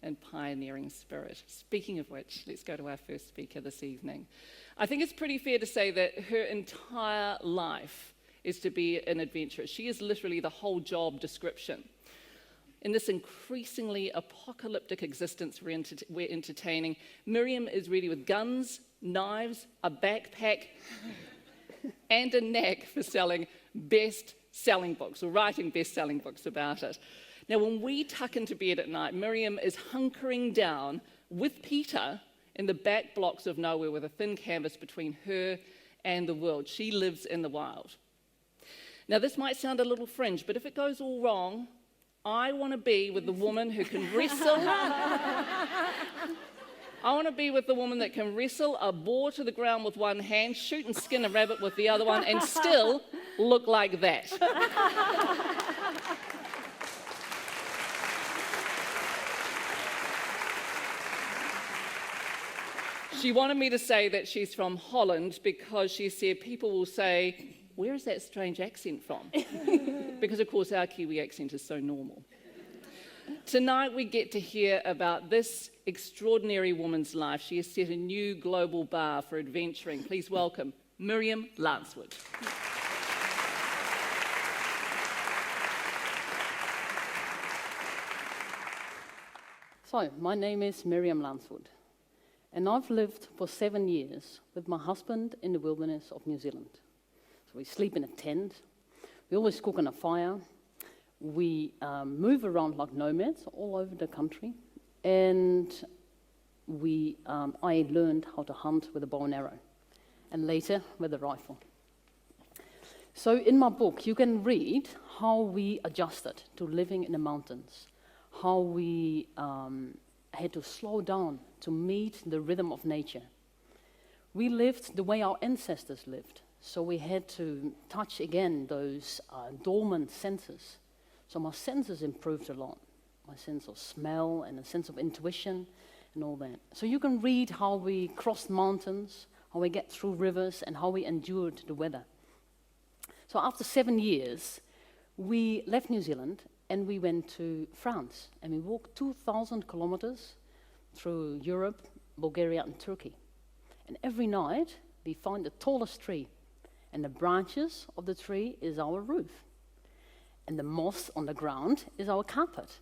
and pioneering spirit. Speaking of which, let's go to our first speaker this evening. I think it's pretty fair to say that her entire life is to be an adventurer. She is literally the whole job description. In this increasingly apocalyptic existence we're entertaining, Miriam is ready with guns, knives, a backpack, and a knack for selling best-selling books, or writing best-selling books about it. Now, when we tuck into bed at night, Miriam is hunkering down with Peter in the back blocks of nowhere with a thin canvas between her and the world. She lives in the wild. Now, this might sound a little fringe, but if it goes all wrong, I want to be with the woman who can wrestle. I want to be with the woman that can wrestle a boar to the ground with one hand, shoot and skin a rabbit with the other one, and still look like that. She wanted me to say that she's from Holland because she said people will say, "Where is that strange accent from?" Because, of course, our Kiwi accent is so normal. Tonight we get to hear about this extraordinary woman's life. She has set a new global bar for adventuring. Please welcome Miriam Lancewood. So, my name is Miriam Lancewood, and I've lived for 7 years with my husband in the wilderness of New Zealand. So we sleep in a tent, we always cook on a fire, we move around like nomads all over the country, and I learned how to hunt with a bow and arrow, and later with a rifle. So in my book you can read how we adjusted to living in the mountains, how we had to slow down to meet the rhythm of nature. We lived the way our ancestors lived, so we had to touch again those dormant senses. So my senses improved a lot, my sense of smell and a sense of intuition and all that. So you can read how we crossed mountains, how we get through rivers, and how we endured the weather. So after 7 years, we left New Zealand and we went to France, and we walked 2,000 kilometers through Europe, Bulgaria, and Turkey. And every night we find the tallest tree, and the branches of the tree is our roof. And the moss on the ground is our carpet.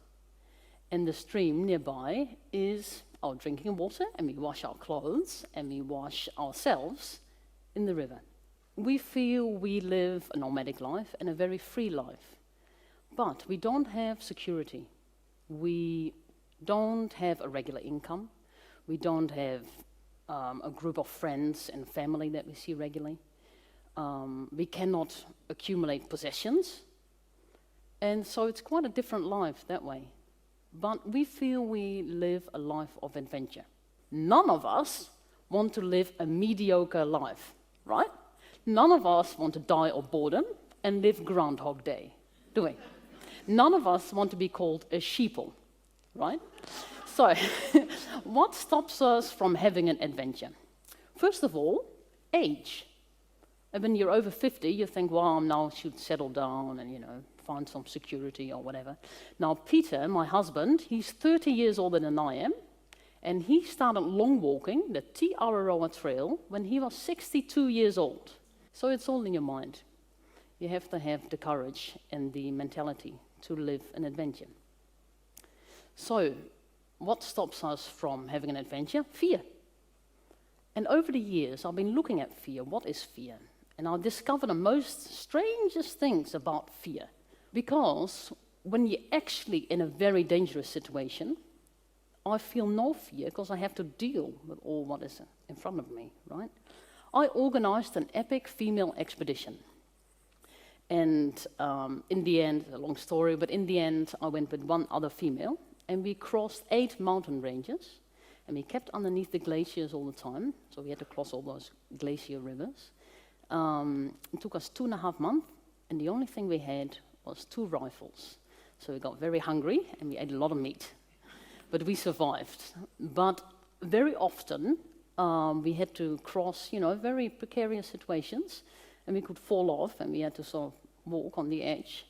And the stream nearby is our drinking water, and we wash our clothes, and we wash ourselves in the river. We feel we live a nomadic life and a very free life. But we don't have security. We don't have a regular income. We don't have a group of friends and family that we see regularly. We cannot accumulate possessions. And so it's quite a different life that way. But we feel we live a life of adventure. None of us want to live a mediocre life, right? None of us want to die of boredom and live Groundhog Day, do we? None of us want to be called a sheeple, right? So, what stops us from having an adventure? First of all, age. And when you're over 50, you think, well, now I should settle down and, find some security or whatever. Now, Peter, my husband, he's 30 years older than I am, and he started long walking the Te Araroa Trail when he was 62 years old. So it's all in your mind. You have to have the courage and the mentality to live an adventure. So, what stops us from having an adventure? Fear. And over the years, I've been looking at fear. What is fear? And I discovered the most strangest things about fear. Because when you're actually in a very dangerous situation, I feel no fear because I have to deal with all what is in front of me, right? I organized an epic female expedition. And in the end, a long story, but in the end, I went with one other female, and we crossed 8 mountain ranges, and we kept underneath the glaciers all the time, so we had to cross all those glacier rivers. It took us 2.5 months, and the only thing we had was 2 rifles. So we got very hungry, and we ate a lot of meat. But we survived. But very often, we had to cross, very precarious situations, and we could fall off, and we had to sort of walk on the edge.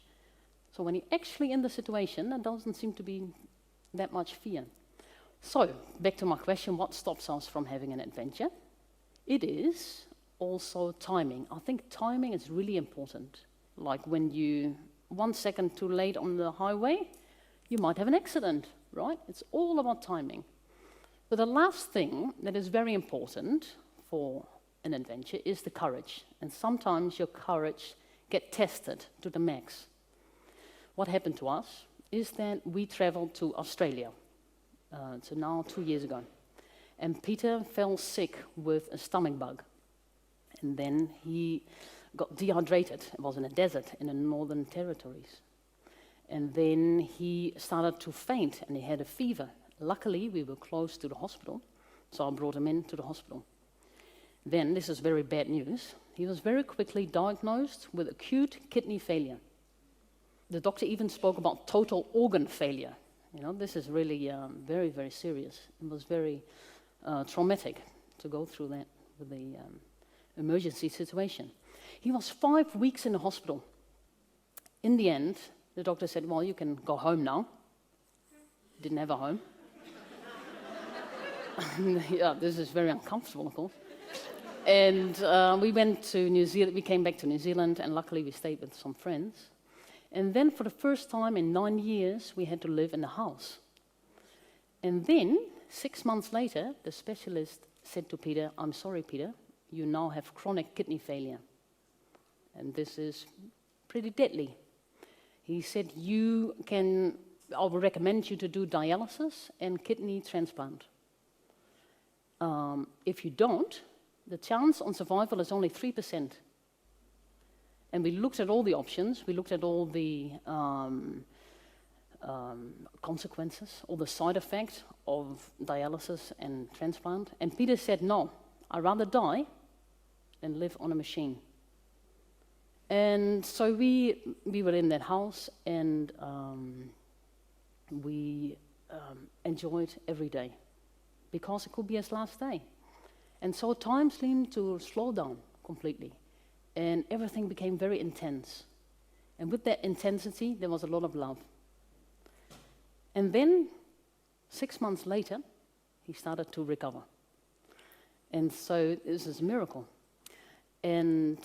So when you're actually in the situation, there doesn't seem to be that much fear. So, back to my question, what stops us from having an adventure? It is also timing. I think timing is really important. Like when you 1 second too late on the highway, you might have an accident, right? It's all about timing. But the last thing that is very important for an adventure is the courage. And sometimes your courage gets tested to the max. What happened to us is that we traveled to Australia. So now 2 years ago. And Peter fell sick with a stomach bug. And then he got dehydrated. It was in a desert in the Northern Territories. And then he started to faint and he had a fever. Luckily, we were close to the hospital, so I brought him into the hospital. Then, this is very bad news, he was very quickly diagnosed with acute kidney failure. The doctor even spoke about total organ failure. You know, this is really very, very serious. It was very traumatic to go through that with the emergency situation. He was 5 weeks in the hospital. In the end, the doctor said, well, you can go home now. Didn't have a home. Yeah, this is very uncomfortable, of course. And we went to New Zealand, we came back to New Zealand, and luckily we stayed with some friends. And then for the first time in 9 years, we had to live in a house. And then, 6 months later, the specialist said to Peter, I'm sorry, Peter, you now have chronic kidney failure. And this is pretty deadly. He said, I will recommend you to do dialysis and kidney transplant. If you don't, the chance on survival is only 3%. And we looked at all the options, we looked at all the consequences, all the side effects of dialysis and transplant. And Peter said, no, I'd rather die than live on a machine. And so we were in that house, and we enjoyed every day, because it could be his last day. And so time seemed to slow down completely, and everything became very intense. And with that intensity, there was a lot of love. And then, 6 months later, he started to recover. And so this is a miracle. And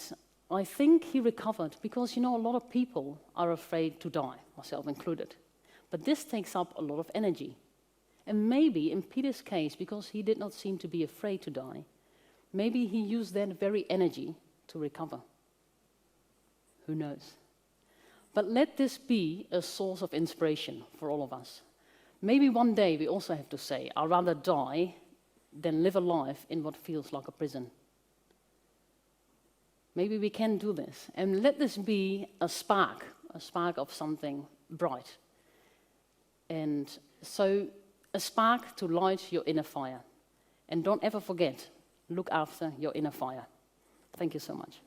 I think he recovered because, you know, a lot of people are afraid to die, myself included. But this takes up a lot of energy. And maybe in Peter's case, because he did not seem to be afraid to die, maybe he used that very energy to recover. Who knows? But let this be a source of inspiration for all of us. Maybe one day we also have to say, I'd rather die than live a life in what feels like a prison. Maybe we can do this. And let this be a spark of something bright. And so a spark to light your inner fire. And don't ever forget, look after your inner fire. Thank you so much.